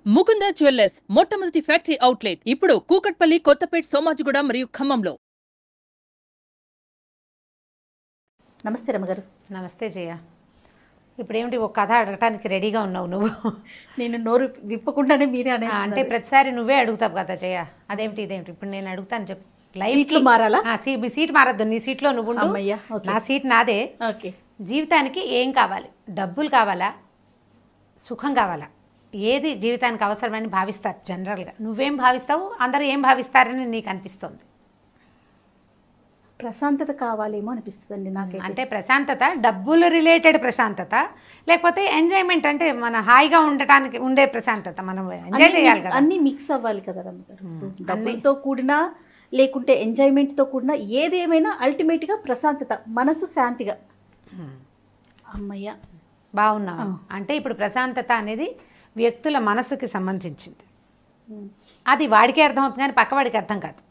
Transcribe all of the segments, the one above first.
Mukunda jewellers మొట్టమొదటి factory outlet ఇప్పుడు కూకట్పల్లి, కొత్తపేట్, సోమాజిగూడ మరియు ఖమ్మంలో. నమస్తే రమగారు. నమస్తే జయ. ఇప్పుడేమిటి ఒక కథ అడగటానికి రెడీగా ఉన్నావు నువ్వు? నేను నోరు విప్పకుండానే మీరే అంటే ప్రతిసారి నువ్వే అడుగుతావు కదా జయ. అదేమిటి ఇదేమిటి ఇప్పుడు నేను అడుగుతాను చెప్పు. లైఫ్ మారాలా? మీ సీట్ మారద్దు, నీ సీట్లో నువ్వు ఉండు. నా సీట్ నాదే. ఓకే. జీవితానికి ఏం కావాలి? డబ్బులు కావాలా, సుఖం కావాలా? ఏది జీవితానికి అవసరమని భావిస్తారు జనరల్గా? నువ్వేం భావిస్తావు, అందరూ ఏం భావిస్తారని నీకు అనిపిస్తుంది? ప్రశాంతత కావాలేమో అనిపిస్తుందండి నాకు. అంటే ప్రశాంతత డబ్బులు రిలేటెడ్ ప్రశాంతత, లేకపోతే ఎంజాయ్మెంట్ అంటే మన హాయిగా ఉండటానికి ఉండే ప్రశాంతత, మనం ఎంజాయ్ చేయాలి కదా. అన్ని మిక్స్ అవ్వాలి కదా రమ్మగారు. డబ్బులతో కూడినా లేకుంటే ఎంజాయ్మెంట్తో కూడినా ఏదేమైనా అల్టిమేట్గా ప్రశాంతత, మనసు శాంతిగా. అమ్మయ్య, బాగున్నావు. అంటే ఇప్పుడు ప్రశాంతత అనేది వ్యక్తుల మనసుకి సంబంధించింది. అది వాడికే అర్థమవుతుంది కానీ పక్కవాడికి అర్థం కాదు.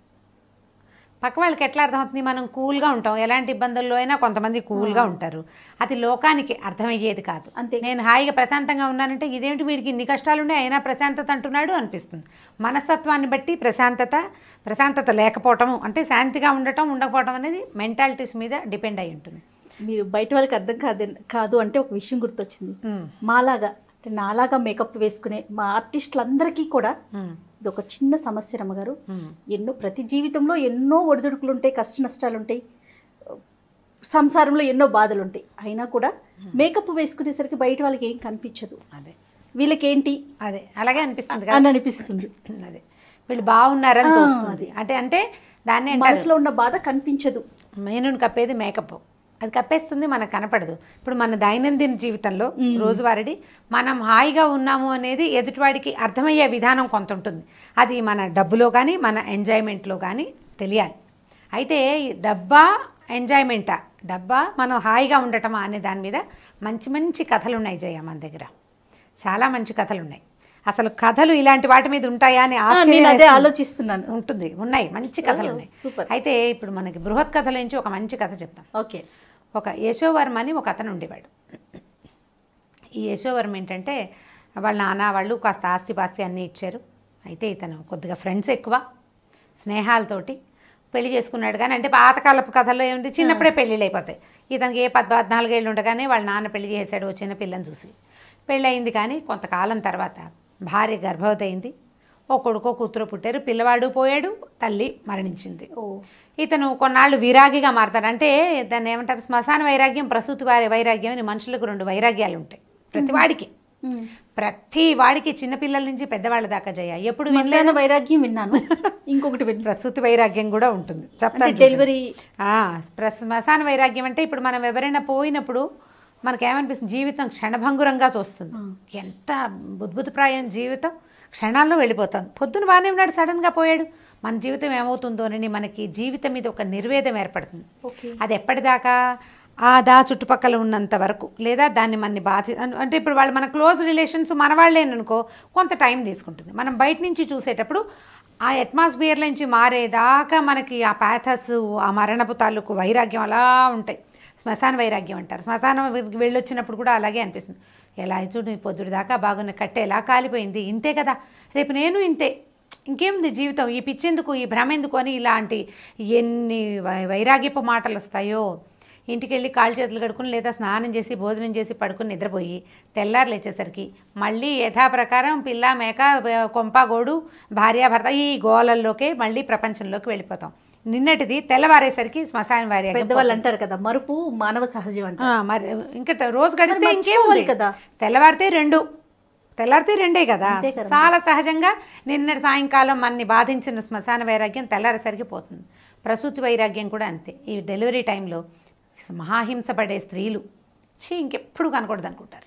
పక్క వాళ్ళకి ఎట్లా అర్థమవుతుంది? మనం కూల్గా ఉంటాం, ఎలాంటి ఇబ్బందుల్లో అయినా కొంతమంది కూల్గా ఉంటారు. అది లోకానికి అర్థమయ్యేది కాదు. అంతే. నేను హాయిగా ప్రశాంతంగా ఉన్నానంటే ఇదేంటి వీడికి ఇన్ని కష్టాలు ఉన్నాయి అయినా ప్రశాంతత అంటున్నాడు అనిపిస్తుంది. మనస్తత్వాన్ని బట్టి ప్రశాంతత లేకపోవటం అంటే శాంతిగా ఉండటం ఉండకపోవటం అనేది మెంటాలిటీస్ మీద డిపెండ్ అయి ఉంటుంది. మీరు బయట వాళ్ళకి అర్థం కాదు అంటే ఒక విషయం గుర్తొచ్చింది. మాలాగా అంటే నాలాగా మేకప్ వేసుకునే మా ఆర్టిస్టులందరికీ కూడా ఇది ఒక చిన్న సమస్య రమ్మగారు. ప్రతి జీవితంలో ఎన్నో ఒడిదుడుకులు ఉంటాయి, కష్ట నష్టాలు ఉంటాయి, సంసారంలో ఎన్నో బాధలు ఉంటాయి. అయినా కూడా మేకప్ వేసుకునేసరికి బయట వాళ్ళకి ఏం కనిపించదు. అదే వీళ్ళకేంటి అదే అలాగే అనిపిస్తుంది అని అనిపిస్తుంది. అదే వీళ్ళు బాగున్నారని తోస్తుంది. అంటే దాన్ని మనసులో ఉన్న బాధ కనిపించదు. మెయిన్ కప్పేది మేకప్, అది కప్పేస్తుంది, మనకు కనపడదు. ఇప్పుడు మన దైనందిన జీవితంలో రోజువారీ మనం హాయిగా ఉన్నాము అనేది ఎదుటివాడికి అర్థమయ్యే విధానం కొంత ఉంటుంది. అది మన డబ్బులో కానీ మన ఎంజాయ్మెంట్లో కానీ తెలియాలి. అయితే డబ్బా ఎంజాయ్మెంటా, డబ్బా మనం హాయిగా ఉండటమా అనే దాని మీద మంచి మంచి కథలు ఉన్నాయి జయ మన దగ్గర. చాలా మంచి కథలు ఉన్నాయి. అసలు కథలు ఇలాంటి వాటి మీద ఉంటాయా అని ఆలోచిస్తున్నాను. ఉన్నాయి మంచి కథలు ఉన్నాయి. అయితే ఇప్పుడు మనకి బృహత్ కథల నుంచి ఒక మంచి కథ చెప్తాం. ఓకే. ఒక యశోవర్మ అని ఒక అతను ఉండేవాడు. ఈ యశోవర్మ ఏంటంటే వాళ్ళ నాన్న వాళ్ళు కాస్త ఆస్తిపాస్తి అన్నీ ఇచ్చారు. అయితే ఇతను కొద్దిగా ఫ్రెండ్స్ ఎక్కువ, స్నేహాలతోటి పెళ్లి చేసుకున్నాడు. కానీ అంటే పాతకాలపు కథల్లో ఏముంది, చిన్నప్పుడే పెళ్ళిళ్ళు అయిపోతాయి. ఇతనికి 14 ఏళ్ళు ఉండగానే వాళ్ళ నాన్న పెళ్లి చేశాడు ఓ చిన్న పిల్లని చూసి. పెళ్ళి అయింది. కానీ కొంతకాలం తర్వాత భార్య గర్భవతి అయింది. ఓ కొడుకో కూతురు పుట్టారు. పిల్లవాడు పోయాడు, తల్లి మరణించింది. ఇతను కొన్నాళ్ళు విరాగిగా మారతాడు. అంటే దాన్ని ఏమంటారు, శ్మశాన వైరాగ్యం, ప్రసూతి వైరాగ్యం అని మనుషులకు 2 వైరాగ్యాలు ఉంటాయి ప్రతి వాడికి చిన్నపిల్లల నుంచి పెద్దవాళ్ళ దాకా జయ. ఎప్పుడు వైరాగ్యం విన్నాను, ఇంకొకటి ప్రసూతి వైరాగ్యం కూడా ఉంటుంది చెప్తాను. డెలివరీ శ్మశాన వైరాగ్యం అంటే ఇప్పుడు మనం ఎవరైనా పోయినప్పుడు మనకేమనిపిస్తుంది, జీవితం క్షణభంగురంగా తోస్తుంది. ఎంత బుద్భుతప్రాయం జీవితం, క్షణాల్లో వెళ్ళిపోతాం. పొద్దున బాగానే ఉన్నాడు, సడన్గా పోయాడు. మన జీవితం ఏమవుతుందో అని మనకి జీవితం మీద ఒక నిర్వేదం ఏర్పడుతుంది. అది ఎప్పటిదాకా చుట్టుపక్కల ఉన్నంత వరకు, లేదా దాన్ని మన అంటే ఇప్పుడు వాళ్ళు మన క్లోజ్ రిలేషన్స్ మన వాళ్ళేననుకో కొంత టైం తీసుకుంటుంది. మనం బయట నుంచి చూసేటప్పుడు ఆ అట్మాస్ఫియర్ నుంచి మారేదాకా మనకి ఆ ప్యాథస్, ఆ మరణపు తాలూకు వైరాగ్యం అలా ఉంటాయి. శ్మశాన వైరాగ్యం అంటారు. శ్మశానం వెళ్ళొచ్చినప్పుడు కూడా అలాగే అనిపిస్తుంది. ఎలా చూడు పొద్దుడు దాకా బాగున్న కట్టె ఎలా కాలిపోయింది, ఇంతే కదా, రేపు నేను ఇంతే, ఇంకేముంది జీవితం, ఈ పిచ్చెందుకు, ఈ భ్రమ ఎందుకు అని ఇలాంటి ఎన్ని వైరాగ్యపు మాటలు వస్తాయో. ఇంటికి వెళ్ళి కాళ్ళు చేతులు కడుక్కుని లేదా స్నానం చేసి భోజనం చేసి పడుకుని నిద్రపోయి తెల్లారు లేచేసరికి మళ్ళీ యథాప్రకారం పిల్ల మేక కొంపగోడు భార్యాభర్త ఈ గోలల్లోకే మళ్ళీ ప్రపంచంలోకి వెళ్ళిపోతాం. నిన్నటిది తెల్లవారేసరికి శ్మశాన వైరాగ్యం. పెద్దవాళ్ళు అంటారు కదా, మరుపు మానవ సహజం అంట. మరి ఇంకా రోజు గడిస్తే ఇంకేముంది కదా, తెల్లవారితే రెండే కదా, చాలా సహజంగా. నిన్నటి సాయంకాలం మనని బాధించిన శ్మశాన వైరాగ్యం తెల్లారేసరికి పోతుంది. ప్రసూతి వైరాగ్యం కూడా అంతే. ఈ డెలివరీ టైంలో మహాహింస పడే స్త్రీలు ఇంకెప్పుడు కనకూడదు అనుకుంటారు.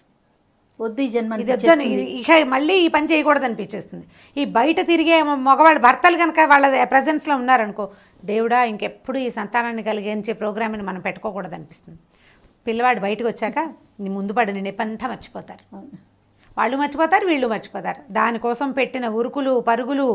వద్దు ఈ జన్మ, ఇక మళ్ళీ ఈ పని చేయకూడదు అనిపించేస్తుంది. ఈ బయట తిరిగే మగవాళ్ళు భర్తలు కనుక వాళ్ళ ప్రజెన్స్లో ఉన్నారనుకో, దేవుడా ఇంకెప్పుడు ఈ సంతానాన్ని కలిగించే ప్రోగ్రామ్ని మనం పెట్టుకోకూడదు అనిపిస్తుంది. పిల్లవాడు బయటకు వచ్చాక నీ ముందు పడిన నెప్పంతా మర్చిపోతారు. వాళ్ళు మర్చిపోతారు, వీళ్ళు మర్చిపోతారు. దానికోసం పెట్టిన ఉరుకులు పరుగులు,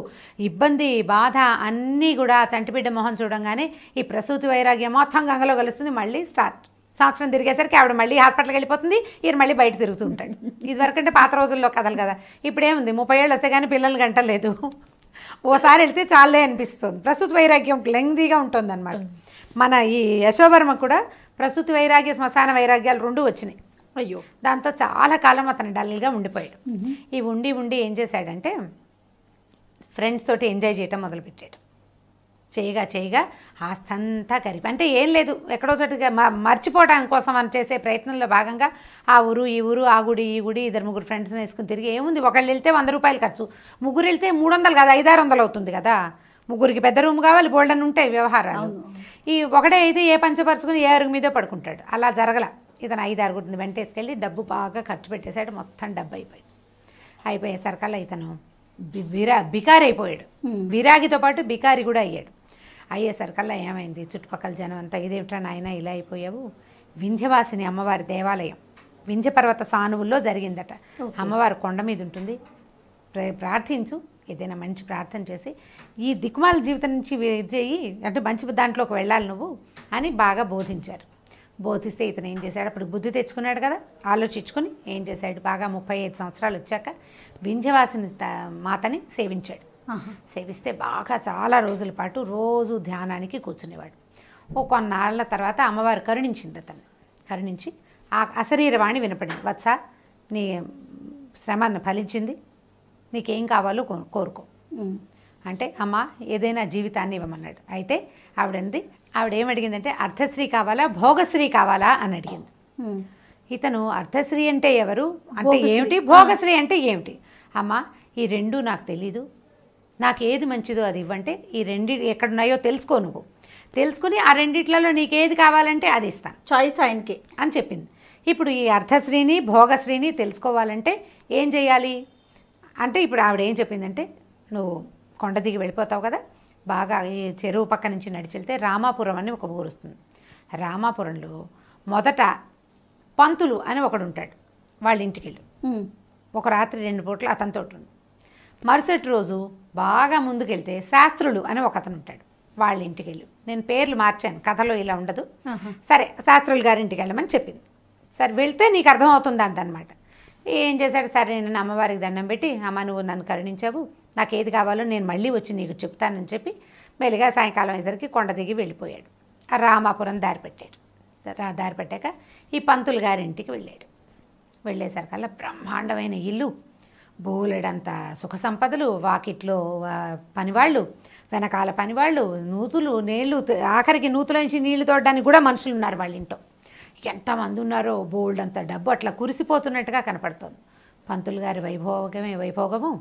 ఇబ్బంది బాధ అన్నీ కూడా చంటిబిడ్డ మొహం చూడంగానే ఈ ప్రసూతి వైరాగ్యం మొత్తం గంగలో కలుస్తుంది. మళ్ళీ స్టార్ట్ సంవత్సరం తిరిగేసరికి ఆవిడ మళ్ళీ హాస్పిటల్కి వెళ్ళిపోతుంది, ఈయన మళ్ళీ బయట తిరుగుతూ ఉంటాడు. ఇదివరకంటే పాత రోజుల్లో కథలు కదా. ఇప్పుడేముంది 30 ఏళ్ళు వస్తే కానీ పిల్లల్ని గంటలేదు, ఓసారి వెళ్తే చాలే అనిపిస్తుంది. ప్రసూతి వైరాగ్యం లెంగ్దీగా ఉంటుంది అనమాట. మన ఈ యశోవర్మ కూడా ప్రసూతి వైరాగ్య శ్మశాన వైరాగ్యాలు 2 వచ్చినాయి. అయ్యో. దాంతో చాలా కాలం అతను డల్గా ఉండిపోయాడు. ఈ ఉండి ఏం చేశాడంటే ఫ్రెండ్స్ తోటి ఎంజాయ్ చేయటం మొదలుపెట్టాడు. చేయగా ఆస్తంతా కరిపి, అంటే ఏం లేదు, ఎక్కడో చోటుగా మర్చిపోవడానికి కోసం అని చేసే ప్రయత్నంలో భాగంగా ఆ ఊరు ఈ ఊరు, ఆ గుడి ఈ గుడి, 2-3 ఫ్రెండ్స్ని వేసుకుని తిరిగి ఏముంది, ఒకళ్ళు వెళ్తే 100 రూపాయలు ఖర్చు, ముగ్గురు వెళ్తే 300 కాదు 500-600 అవుతుంది కదా. ముగ్గురికి పెద్ద రూమ్ కావాలి, బోల్డన్ ఉంటాయి వ్యవహారాలు. ఈ ఒకటే అయితే ఏ పంచపరుచుకుని ఏ అరుగు మీదో పడుకుంటాడు. అలా జరగల. ఇతను 5-6 వెంటేసుకెళ్ళి డబ్బు బాగా ఖర్చు పెట్టేశాడు. మొత్తం డబ్బు అయిపోయేసరికల్లా ఇతను బికారి అయిపోయాడు. విరాగితో పాటు బికారి కూడా అయ్యేసరికల్లా ఏమైంది, చుట్టుపక్కల జనం అంతా ఇదేమిట్రా నాయన ఇలా అయిపోయావు, వింధ్యవాసిని అమ్మవారి దేవాలయం వింధ్యపర్వత సానువుల్లో జరిగిందట. అమ్మవారు కొండ మీద ఉంటుంది, ప్రార్థించు, ఏదైనా మంచి ప్రార్థన చేసి ఈ దిక్కుమాల జీవితం నుంచి చేయి, అంటే మంచి దాంట్లోకి వెళ్ళాలి నువ్వు అని బాగా బోధించారు. బోధిస్తే ఇతను ఏం చేశాడు, అప్పుడు బుద్ధి తెచ్చుకున్నాడు కదా, ఆలోచించుకుని ఏం చేశాడు, బాగా 35 సంవత్సరాలు వచ్చాక వింధ్యవాసిని మాతని సేవించాడు. సేవిస్తే బాగా చాలా రోజుల పాటు రోజు ధ్యానానికి కూర్చునేవాడు. కొన్నాళ్ళ తర్వాత అమ్మవారు కరుణించింది అతను. కరుణించి ఆ అశరీరవాణి వినపడింది, వత్స నీ శ్రమను ఫలించింది, నీకేం కావాలో కోరుకో అంటే అమ్మ ఏదైనా జీవితాన్ని ఇవ్వమన్నాడు. అయితే ఆవిడేమడిగిందంటే అర్థశ్రీ కావాలా భోగశ్రీ కావాలా అని అడిగింది. ఇతను అర్థశ్రీ అంటే ఎవరు అంటే ఏమిటి, భోగశ్రీ అంటే ఏమిటి, అమ్మ ఈ 2 నాకు తెలీదు, నాకు ఏది మంచిదో అది ఇవ్వంటే ఈ 2 ఎక్కడున్నాయో తెలుసుకో, నువ్వు తెలుసుకుని ఆ 2 నీకేది కావాలంటే అది ఇస్తాను, చాయిస్ ఆయనకి అని చెప్పింది. ఇప్పుడు ఈ అర్థశ్రీని భోగశ్రీని తెలుసుకోవాలంటే ఏం చేయాలి అంటే ఇప్పుడు ఆవిడ ఏం చెప్పిందంటే, నువ్వు కొండ దిగి వెళ్ళిపోతావు కదా, బాగా ఈ చెరువు పక్క నుంచి నడిచెళ్తే రామాపురం అని ఒక ఊరు వస్తుంది. రామాపురంలో మొదట పంతులు అని ఒకడు ఉంటాడు, వాళ్ళ ఇంటికి వెళ్ళు, ఒక రాత్రి 2 పూటలు అతనితో ఉండు. మరుసటి రోజు బాగా ముందుకెళ్తే శాస్త్రులు అని ఒక అతను ఉంటాడు, వాళ్ళ ఇంటికి వెళ్ళు. నేను పేర్లు మార్చాను, కథలో ఇలా ఉండదు, సరే శాస్త్రులు గారి ఇంటికి వెళ్ళమని చెప్పింది. సరే వెళ్తే నీకు అర్థమవుతుంది అంతనమాట. ఏం చేశాడు, సరే నేను అమ్మవారికి దండం పెట్టి, అమ్మ నువ్వు నన్ను కరుణించావు, నాకు ఏది కావాలో నేను మళ్ళీ వచ్చి నీకు చెప్తానని చెప్పి మెల్లిగా సాయంకాలం అయ్యేసరికి కొండ దిగి వెళ్ళిపోయాడు. ఆ రామాపురం దారి పెట్టాడు. దారి పెట్టాక ఈ పంతులు గారి ఇంటికి వెళ్ళాడు. వెళ్ళేసరికల్లా బ్రహ్మాండమైన ఇల్లు, బోలెడంత సుఖ సంపదలు, వాకిట్లో పనివాళ్ళు, వెనకాల పనివాళ్ళు, నూతులు, నీళ్లు, ఆఖరికి నూతుల నుంచి నీళ్లు తోడడానికి కూడా మనుషులు ఉన్నారు వాళ్ళ ఇంట్లో. ఎంతమంది ఉన్నారో, బోల్డ్ అంత డబ్బు అట్లా కురిసిపోతున్నట్టుగా కనపడుతుంది. పంతులు గారి వైభోగము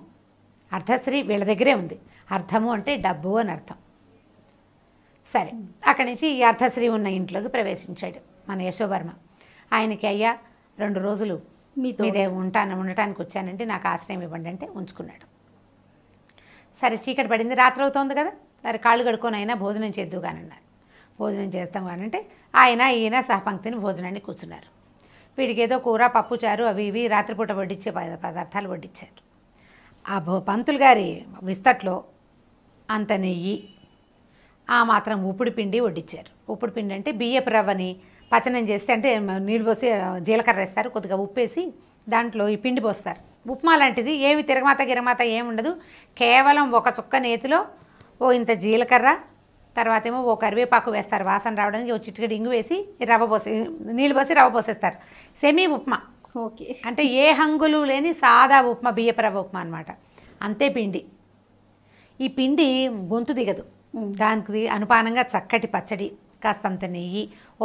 అర్థశ్రీ వీళ్ళ దగ్గరే ఉంది. అర్థము అంటే డబ్బు అని అర్థం. సరే అక్కడి నుంచి ఈ అర్థశ్రీ ఉన్న ఇంట్లోకి ప్రవేశించాడు మన యశోవర్మ. ఆయనకి అయ్యా 2 రోజులు మీదే ఉండటానికి వచ్చానంటే నాకు ఆశ్రయం ఇవ్వండి అంటే ఉంచుకున్నాడు. సరే చీకటి పడింది, రాత్రి అవుతోంది కదా, సరే కాళ్ళు కడుక్కొని అయినా భోజనం చేద్దు కానన్నారు. భోజనం చేస్తాం కానంటే ఈయన సహపంక్తిని భోజనాన్ని కూర్చున్నారు. వీడికి ఏదో కూర పప్పు చారు అవి ఇవి రాత్రిపూట వడ్డించే పదార్థాలు వడ్డించారు. ఆ పంతులు గారి విస్తట్లో అంత నెయ్యి, ఆ మాత్రం ఉప్పుడు పిండి వడ్డించారు. ఉప్పుడు పిండి అంటే బియ్యపు రవ్వని పచనం చేస్తే, అంటే నీళ్ళు పోసి జీలకర్ర వేస్తారు, కొద్దిగా ఉప్పేసి దాంట్లో ఈ పిండి పోస్తారు. ఉప్మా లాంటిది, ఏమి గిరమాత ఏముండదు, కేవలం ఒక చుక్క నేతిలో ఇంత జీలకర్ర, తర్వాత ఏమో కరివేపాకు వేస్తారు వాసన రావడానికి, చిటికెడు ఇంగు వేసి నీళ్ళు పోసి రవ్వ పోసేస్తారు. సెమీ ఉప్మా. ఓకే. అంటే ఏ హంగులు లేని సాదా ఉప్మా, బియ్యపు రవ్వ ఉప్మా అనమాట. అంతే పిండి. ఈ పిండి గొంతు దిగదు, దానికి అనుపానంగా చక్కటి పచ్చడి, కాస్తంత నెయ్యి,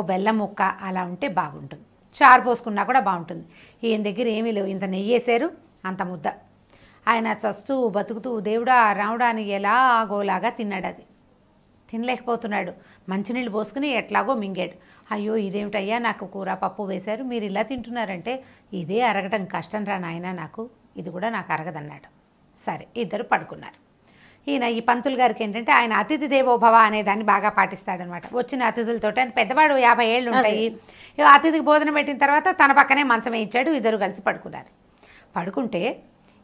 బెల్లం ముక్క అలా ఉంటే బాగుంటుంది. చారు పోసుకున్నా కూడా బాగుంటుంది. ఈయన దగ్గర ఏమీ లేవు, ఇంత నెయ్యి వేసారు, అంత ముద్ద. ఆయన చస్తూ బతుకుతూ దేవుడా రాముడా అని ఎలాగోలాగా తిన్నాడు. అది తినలేకపోతున్నాడు. మంచినీళ్ళు పోసుకుని ఎట్లాగో మింగాడు. అయ్యో ఇదేమిటయ్యా, నాకు కూర పప్పు వేశారు, మీరు ఇలా తింటున్నారంటే ఇదే అరగటం కష్టం రా నాయన, నాకు ఇది కూడా నాకు అరగదన్నాడు. సరే ఇద్దరు పడుకున్నారు. ఈయన ఈ పంతులు గారికి ఏంటంటే ఆయన అతిథి దేవోభవ అనే దాన్ని బాగా పాటిస్తాడనమాట. వచ్చిన అతిథులతో, ఆయన పెద్దవాడు 50 ఏళ్ళు ఉంటాయి, అతిథికి భోజనం పెట్టిన తర్వాత తన పక్కనే మంచం వేయించాడు. ఇద్దరు కలిసి పడుకున్నారు. పడుకుంటే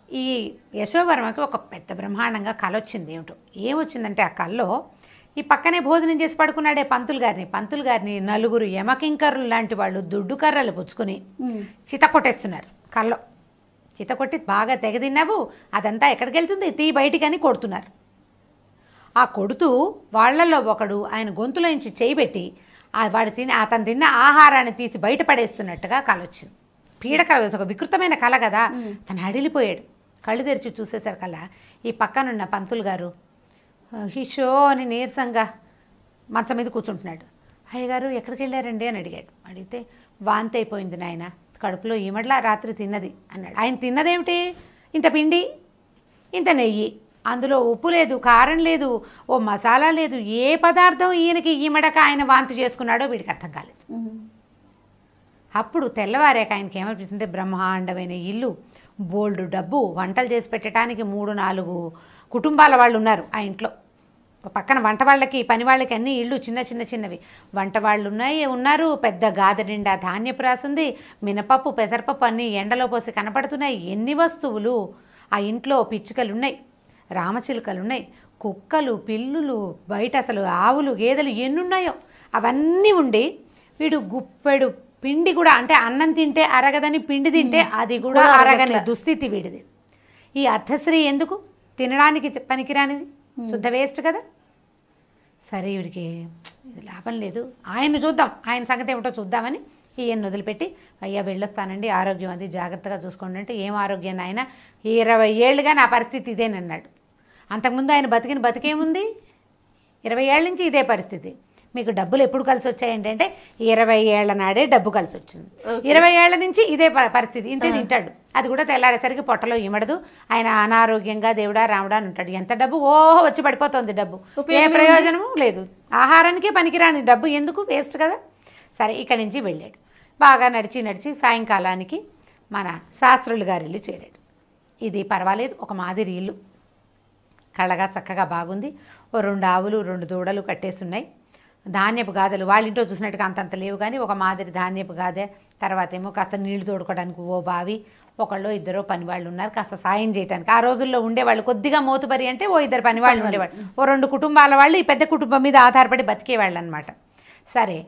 ఈ యశోవర్మకి ఒక పెద్ద బ్రహ్మాండంగా కళ వచ్చింది. ఏమిటో ఏమొచ్చిందంటే, ఆ కళలో ఈ పక్కనే భోజనం చేసి పడుకున్నాడే పంతులు గారిని నలుగురు యమకింకర్లు లాంటి వాళ్ళు దుడ్డు కర్రలు పుచ్చుకుని చిత కొట్టేస్తున్నారు. కల్లో చిత కొట్టి బాగా తెగదిన్నావు, అదంతా ఎక్కడికి వెళ్తుంది, తీ బయటికని కొడుతున్నారు. ఆ కొడుతూ వాళ్లలో ఒకడు ఆయన గొంతులోంచి చేయి పెట్టి అతను తిన్న ఆహారాన్ని తీసి బయటపడేస్తున్నట్టుగా కల వచ్చింది. పీడకల, ఒక వికృతమైన కళ కదా. తను అడిలిపోయాడు. కళ్ళు తెరిచి చూసేసరి కల్లా ఈ పక్కనున్న పంతులు గారు హిషో అని నీరసంగా మంచం మీద కూర్చుంటున్నాడు. అయ్యగారు ఎక్కడికి వెళ్ళారండి అని అడిగాడు. అడిగితే వాంతి అయిపోయింది నాయన, కడుపులో ఈమడ్లా రాత్రి తిన్నది అన్నాడు. ఆయన తిన్నదేమిటి, ఇంత పిండి ఇంత నెయ్యి, అందులో ఉప్పు లేదు, కారం లేదు, ఓ మసాలా లేదు, ఏ పదార్థం ఈయనకి ఈమడక ఆయన వాంతి చేసుకున్నాడో వీడికి అర్థం కాలేదు. అప్పుడు తెల్లవారాక ఆయనకి ఏమనిపిస్తుంటే బ్రహ్మాండమైన ఇల్లు, బోల్డు డబ్బు, వంటలు చేసి పెట్టడానికి 3-4 కుటుంబాల వాళ్ళు ఉన్నారు ఆ ఇంట్లో. పక్కన వంట వాళ్ళకి పని వాళ్ళకి అన్ని ఇళ్ళు చిన్నవి వంట వాళ్ళు ఉన్నారు. పెద్ద గాథ నిండా ధాన్యపు రాసుంది, మినపప్పు పెసరపప్పు అన్నీ ఎండలో పోసి కనపడుతున్నాయి. ఎన్ని వస్తువులు ఆ ఇంట్లో! పిచ్చుకలు ఉన్నాయి, రామచిలుకలు ఉన్నాయి, కుక్కలు, పిల్లులు, బయట అసలు ఆవులు గేదెలు ఎన్నున్నాయో అవన్నీ ఉండి వీడు గుప్పెడు పిండి కూడా, అంటే అన్నం తింటే అరగదని పిండి తింటే అది కూడా అరగని దుస్థితి వీడిది. ఈ అర్ధశ్రీ ఎందుకు, తినడానికి పనికిరానిది, శుద్ధ వేస్ట్ కదా. సరే వీడికి లాభం లేదు, ఆయన చూద్దాం, ఆయన సంగతి ఏమిటో చూద్దామని ఈయన వదిలిపెట్టి అయ్యా వెళ్ళొస్తానండి, ఆరోగ్యం అది జాగ్రత్తగా చూసుకోండి అంటే, ఏం ఆరోగ్యాన్ని ఆయన 20 ఏళ్ళుగా నా పరిస్థితి ఇదేనన్నాడు. అంతకుముందు ఆయన బతికేముంది, 20 ఏళ్ళ నుంచి ఇదే పరిస్థితి. మీకు డబ్బులు ఎప్పుడు కలిసి వచ్చాయండి అంటే 20 ఏళ్ల నాడే డబ్బు కలిసి వచ్చింది. 20 ఏళ్ల నుంచి ఇదే పరిస్థితి, ఇంతే తింటాడు. అది కూడా తెల్లారేసరికి పొట్టలో ఇమడదు. ఆయన అనారోగ్యంగా దేవుడా రాముడా అని ఉంటాడు. ఎంత డబ్బు ఓహో వచ్చి పడిపోతుంది, డబ్బు ఏ ప్రయోజనము లేదు, ఆహారానికే పనికిరాని డబ్బు ఎందుకు, వేస్ట్ కదా. సరే ఇక్కడి నుంచి వెళ్ళాడు. బాగా నడిచి సాయంకాలానికి మన శాస్త్రులు గారి ఇల్లు చేరాడు. ఇది పర్వాలేదు, ఒక మాదిరి ఇల్లు, కళ్ళగా చక్కగా బాగుంది. ఓ 2 ఆవులు 2 దూడలు కట్టేస్తున్నాయి. ధాన్యపు గాదెలు వాళ్ళ ఇంట్లో చూసినట్టుగా అంతంత లేవు కానీ ఒక మాదిరి ధాన్యపు గాదె. తర్వాత ఏమో కాస్త నీళ్లు తోడుకోవడానికి ఓ బావి, ఒకళ్ళో 2 పనివాళ్ళు ఉన్నారు కాస్త సాయం చేయడానికి. ఆ రోజుల్లో ఉండేవాళ్ళు కొద్దిగా మోతుబరి అంటే ఓ 2 పనివాళ్ళు ఉండేవాళ్ళు. ఓ 2 కుటుంబాల వాళ్ళు ఈ పెద్ద కుటుంబం మీద ఆధారపడి బతికేవాళ్ళు అనమాట. సరే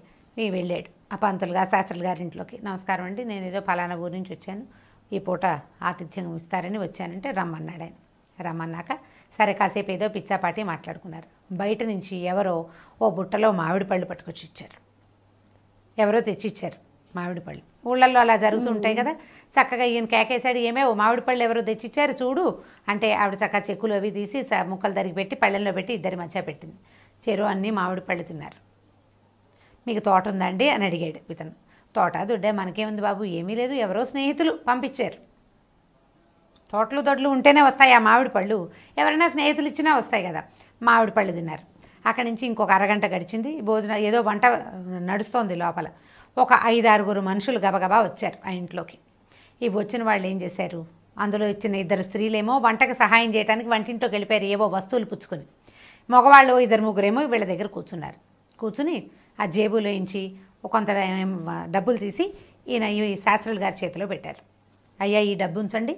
వెళ్ళాడు ఆ పంతులు గారు శాస్త్రులు గారి ఇంట్లోకి. నమస్కారం అండి, నేను ఏదో ఫలానా ఊరి నుంచి వచ్చాను, ఈ పూట ఆతిథ్యం ఇస్తారని వచ్చానంటే రమ్మన్నాడు ఆయన. రమ్మన్నాక సరే కాసేపు ఏదో పిచ్చాపాటి మాట్లాడుకున్నారు. బయట నుంచి ఎవరో ఓ బుట్టలో మామిడి పళ్ళు పట్టుకొచ్చి ఇచ్చారు. ఎవరో తెచ్చిచ్చారు మామిడి పళ్ళు. ఊళ్ళల్లో అలా జరుగుతూ ఉంటాయి కదా. చక్కగా ఈయన కేకేశాడు, ఏమే ఓ మామిడి పళ్ళు ఎవరో తెచ్చిచ్చారు చూడు అంటే, ఆవిడ చక్కగా చెక్కులు అవి తీసి ముక్కలు తరిగి పెట్టి పళ్ళెల్లో పెట్టి ఇద్దరి మధ్య పెట్టింది. చెరు అన్నీ మామిడి పళ్ళు తిన్నారు. మీకు తోట ఉందండి అని అడిగాడు ఇతను. తోట దుడ్డే మనకేముంది బాబు, ఏమీ లేదు, ఎవరో స్నేహితులు పంపించారు. తోటలు దొడ్లు ఉంటేనే వస్తాయి ఆ మామిడి పళ్ళు, ఎవరైనా స్నేహితులు ఇచ్చినా వస్తాయి కదా. మామిడి పళ్ళు తిన్నారు. అక్కడి నుంచి ఇంకొక అరగంట గడిచింది. భోజనం ఏదో వంట నడుస్తోంది లోపల. ఒక 5-6 మనుషులు గబగబా వచ్చారు ఆ ఇంట్లోకి. ఇవి వచ్చిన వాళ్ళు ఏం చేశారు, అందులో ఇచ్చిన 2 స్త్రీలేమో వంటకు సహాయం చేయడానికి వంటింట్లోకి వెళ్ళిపోయారు ఏవో వస్తువులు పుచ్చుకొని. మగవాళ్ళు 2-3 వీళ్ళ దగ్గర కూర్చున్నారు. కూర్చుని ఆ జేబులోంచి కొంత డబ్బులు తీసి ఈ శాస్త్రులు గారి చేతిలో పెట్టారు. అయ్యా ఈ డబ్బు ఉంచండి,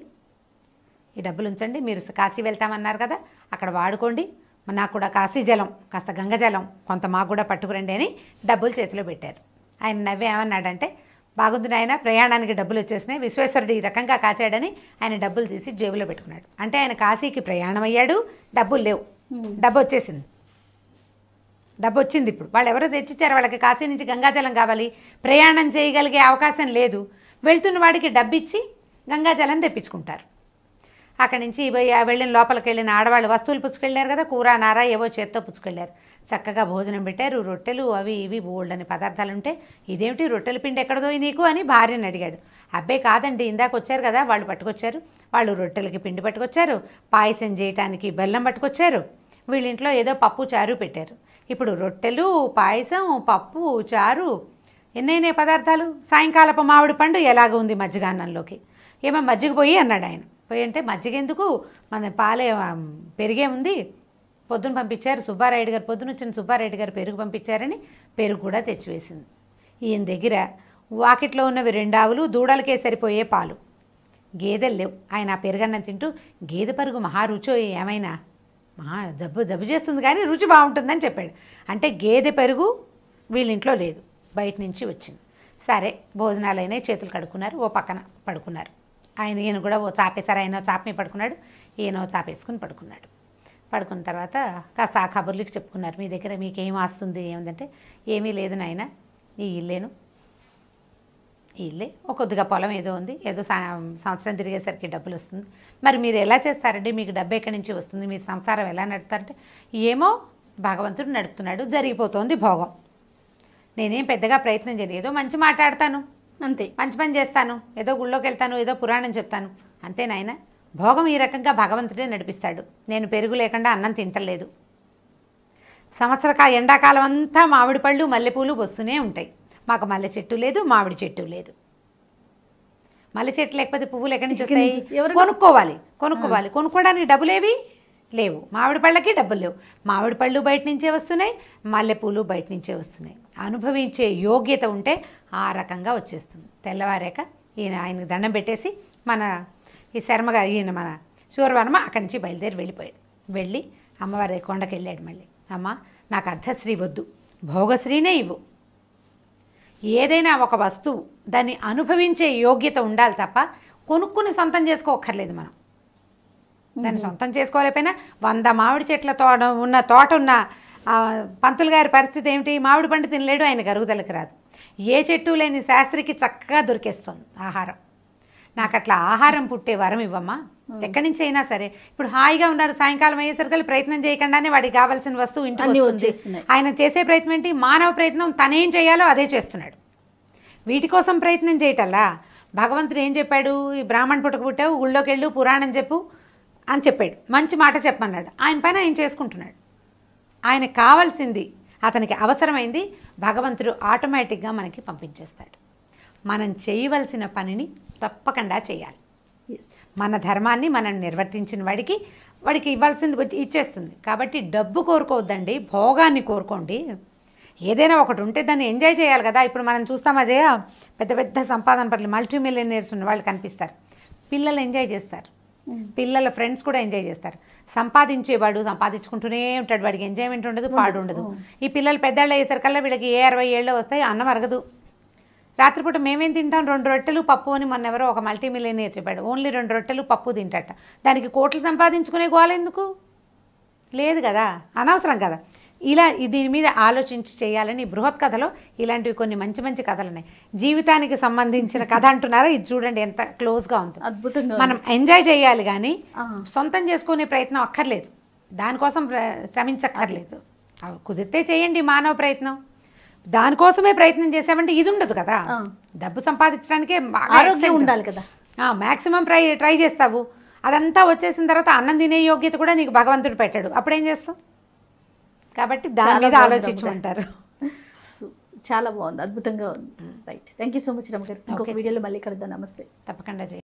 ఈ డబ్బులు ఉంచండి, మీరు కాశీ వెళ్తామన్నారు కదా అక్కడ వాడుకోండి, నాకు కూడా కాశీ జలం కాస్త గంగజలం కొంత మాకు కూడా పట్టుకురండి అని డబ్బులు చేతిలో పెట్టారు. ఆయన నవ్వే ఏమన్నాడంటే, బాగుంది నాయన, ప్రయాణానికి డబ్బులు వచ్చేసినాయి, విశ్వేశ్వరుడు ఈ రకంగా కాచాడని ఆయన డబ్బులు తీసి జేబులో పెట్టుకున్నాడు. అంటే ఆయన కాశీకి ప్రయాణం అయ్యాడు, డబ్బులు లేవు, డబ్బు వచ్చేసింది. డబ్బు వచ్చింది. ఇప్పుడు వాళ్ళు ఎవరో తెచ్చిచ్చారు, వాళ్ళకి కాశీ నుంచి గంగాజలం కావాలి, ప్రయాణం చేయగలిగే అవకాశం లేదు, వెళ్తున్న వాడికి డబ్బు ఇచ్చి గంగాజలం తెప్పించుకుంటారు. అక్కడి నుంచి వెళ్ళిన లోపలికి వెళ్ళిన ఆడవాళ్ళు వస్తువులు పుచ్చుకెళ్ళారు కదా, కూర నార ఏవో చేత్తో పుచ్చుకెళ్ళారు. చక్కగా భోజనం పెట్టారు, రొట్టెలు అవి ఇవి బోల్డని పదార్థాలు ఉంటే, ఇదేమిటి రొట్టెల పిండి ఎక్కడదో నీకు అని భార్యని అడిగాడు. అబ్బే కాదండి, ఇందాక వచ్చారు కదా వాళ్ళు పట్టుకొచ్చారు, వాళ్ళు రొట్టెలకి పిండి పట్టుకొచ్చారు, పాయసం చేయటానికి బెల్లం పట్టుకొచ్చారు, వీళ్ళింట్లో ఏదో పప్పు చారు పెట్టారు. ఇప్పుడు రొట్టెలు పాయసం పప్పు చారు ఎన్నైనా పదార్థాలు. సాయంకాలపు మామిడి పండు ఎలాగ ఉంది మజ్జిగాన్నంలోకి, ఏమో మజ్జిగ పోయి అన్నాడు ఆయన. పోయి అంటే మజ్జిగ ఎందుకు, మన పాలే పెరిగే ఉంది, పొద్దున పంపించారు సుబ్బారాయుడు గారు, పొద్దున వచ్చిన సుబ్బారాయుడు గారు పెరుగు పంపించారని పెరుగు కూడా తెచ్చివేసింది. ఈయన దగ్గర వాకిట్లో ఉన్నవి 2 ఆవులు, దూడలకే సరిపోయే పాలు, గేదెలు లేవు. ఆయన ఆ పెరుగన్నం తింటూ, గేదె పరుగు మహారుచో ఏమైనా జబ్బు చేస్తుంది కానీ రుచి బాగుంటుందని చెప్పాడు. అంటే గేదె పెరుగు వీళ్ళ ఇంట్లో లేదు, బయట నుంచి వచ్చింది. సరే భోజనాలు అయినాయి, చేతులు కడుక్కున్నారు, ఓ పక్కన పడుకున్నారు. ఈయన కూడా ఓ చాపేశారు, ఆయన చాపని పడుకున్నాడు, ఈయన చాపేసుకుని పడుకున్నాడు. పడుకున్న తర్వాత కాస్త ఆ కబుర్లకి చెప్పుకున్నారు, మీ దగ్గర మీకు ఏం ఆస్తుంది ఏముందంటే, ఏమీ లేదు నాయన, ఈ ఇల్లే ఒక కొద్దిగా పొలం ఏదో ఉంది, ఏదో సంవత్సరం తిరిగేసరికి డబ్బులు వస్తుంది. మరి మీరు ఎలా చేస్తారండి, మీకు డబ్బు ఎక్కడి నుంచి వస్తుంది, మీరు సంసారం ఎలా నడుపుతారంటే, ఏమో భగవంతుడు నడుపుతున్నాడు, జరిగిపోతుంది భోగం, నేనేం పెద్దగా ప్రయత్నం చేయను, ఏదో మంచి మాట్లాడతాను అంతే, మంచి పని చేస్తాను, ఏదో గుళ్ళోకి వెళ్తాను, ఏదో పురాణం చెప్తాను, అంతే నాయన. భోగం ఈ రకంగా భగవంతుడే నడిపిస్తాడు. నేను పెరుగు లేకుండా అన్నం తింటలేదు. ఎండాకాలం అంతా మామిడి పళ్ళు మల్లెపూలు వస్తూనే ఉంటాయి. మాకు మల్లె చెట్టు లేదు, మామిడి చెట్టు లేదు. మల్లె చెట్టు లేకపోతే పువ్వులు ఎక్కడి నుంచి వస్తాయి? కొనుక్కోవాలి. కొనుక్కోవడానికి డబ్బులేవి లేవు, మామిడి పళ్ళకి డబ్బులు లేవు. మామిడి పళ్ళు బయట నుంచే వస్తున్నాయి, మల్లెపూలు బయట నుంచే వస్తున్నాయి. అనుభవించే యోగ్యత ఉంటే ఆ రకంగా వచ్చేస్తుంది. తెల్లవారాక ఆయనకు దండం పెట్టేసి ఈ శర్మగారు మన శూరవర్మ అక్కడి నుంచి బయలుదేరి వెళ్ళిపోయాడు. వెళ్ళి అమ్మవారి కొండకి వెళ్ళాడు. మళ్ళీ అమ్మ నాకు అర్ధశ్రీ వద్దు, భోగశ్రీనే ఇవ్వు. ఏదైనా ఒక వస్తువు దాన్ని అనుభవించే యోగ్యత ఉండాలి తప్ప కొనుక్కుని సొంతం చేసుకోక్కర్లేదు. మనం దాన్ని సొంతం చేసుకోలేకపోయినా 100 మామిడి చెట్ల తోట ఉన్న పంతులు గారి పరిస్థితి ఏమిటి? మామిడి పండు తినలేడు, ఆయనకు అరుగుదలకు రాదు. ఏ చెట్టు లేని శాస్త్రికి చక్కగా దొరికేస్తుంది ఆహారం. నాకు అట్లా ఆహారం పుట్టే వరం ఇవ్వమ్మా, ఎక్కడి నుంచి అయినా సరే. ఇప్పుడు హాయిగా ఉన్నాడు, సాయంకాలం అయ్యేసరికి ప్రయత్నం చేయకుండానే వాడికి కావాల్సిన వస్తువు ఇంటికి వస్తుంది. ఆయన చేసే ప్రయత్నం ఏంటి? మానవ ప్రయత్నం, తనేం చేయాలో అదే చేస్తున్నాడు. వీటి కోసం ప్రయత్నం చేయటల్లా భగవంతుడు ఏం చెప్పాడు? ఈ బ్రాహ్మణ పుట్టకు పుట్టావు, ఊళ్ళోకి వెళ్ళు, పురాణం చెప్పు అని చెప్పాడు. మంచి మాట చెప్పమన్నాడు. ఆయన పైన ఆయన చేసుకుంటున్నాడు. ఆయనకు కావాల్సింది, అతనికి అవసరమైంది భగవంతుడు ఆటోమేటిక్గా మనకి పంపించేస్తాడు. మనం చేయవలసిన పనిని తప్పకుండా చేయాలి. మన ధర్మాన్ని మనం నిర్వర్తించిన వాడికి ఇవ్వాల్సింది ఇచ్చేస్తుంది. కాబట్టి డబ్బు కోరుకోవద్దండి, భోగాన్ని కోరుకోండి. ఏదైనా ఒకటి ఉంటే దాన్ని ఎంజాయ్ చేయాలి కదా. ఇప్పుడు మనం చూస్తాం అజయ, పెద్ద పెద్ద సంపాదన పట్ల మల్టీ మిలియనర్స్ ఉన్న వాళ్ళు కనిపిస్తారు. పిల్లలు ఎంజాయ్ చేస్తారు, పిల్లల ఫ్రెండ్స్ కూడా ఎంజాయ్ చేస్తారు. సంపాదించేవాడు సంపాదించుకుంటూనే ఉంటాడు, వాడికి ఎంజాయ్మెంట్ ఉండదు, పాడు ఉండదు. ఈ పిల్లలు పెద్దవాళ్ళు అయ్యేసరికల్లా వీళ్ళకి 60 ఏళ్ళు వస్తాయి, అన్నం అరగదు. రాత్రిపూట మేమేం తింటాం? 2 రొట్టెలు పప్పు అని మొన్న ఎవరో ఒక మల్టీ మిలియనర్ చెప్పాడు. ఓన్లీ 2 రొట్టెలు పప్పు తింటట. దానికి కోట్లు సంపాదించుకునే గోల ఎందుకు? లేదు కదా, అనవసరం కదా. ఇలా దీని మీద ఆలోచించి చేయాలని బృహత్ కథలో ఇలాంటివి కొన్ని మంచి మంచి కథలు ఉన్నాయి. జీవితానికి సంబంధించిన కథ అంటున్నారా? ఇది చూడండి ఎంత క్లోజ్గా ఉంది, అద్భుతంగా. మనం ఎంజాయ్ చేయాలి కానీ సొంతం చేసుకునే ప్రయత్నం అక్కర్లేదు, దానికోసం శ్రమించక్కర్లేదు. కుదిరితే చేయండి మానవ ప్రయత్నం. దానికోసమే ప్రయత్నం చేసామంటే ఇది ఉండదు కదా. డబ్బు సంపాదించడానికే ఆరోగ్యం ఉండాలి కదా. మ్యాక్సిమం ట్రై చేస్తావు, అదంతా వచ్చేసిన తర్వాత అన్నం తినే యోగ్యత కూడా నీకు భగవంతుడు పెట్టాడు, అప్పుడేం చేస్తావు? కాబట్టి దాని మీద ఆలోచించమంటారు. చాలా బాగుంది, అద్భుతంగా ఉంది. Right, thank you so much రమ్మ గారు. ఇంకొక వీడియోలో మళ్ళీ కలుద్దాం. నమస్తే. తప్పకుండా చేయండి.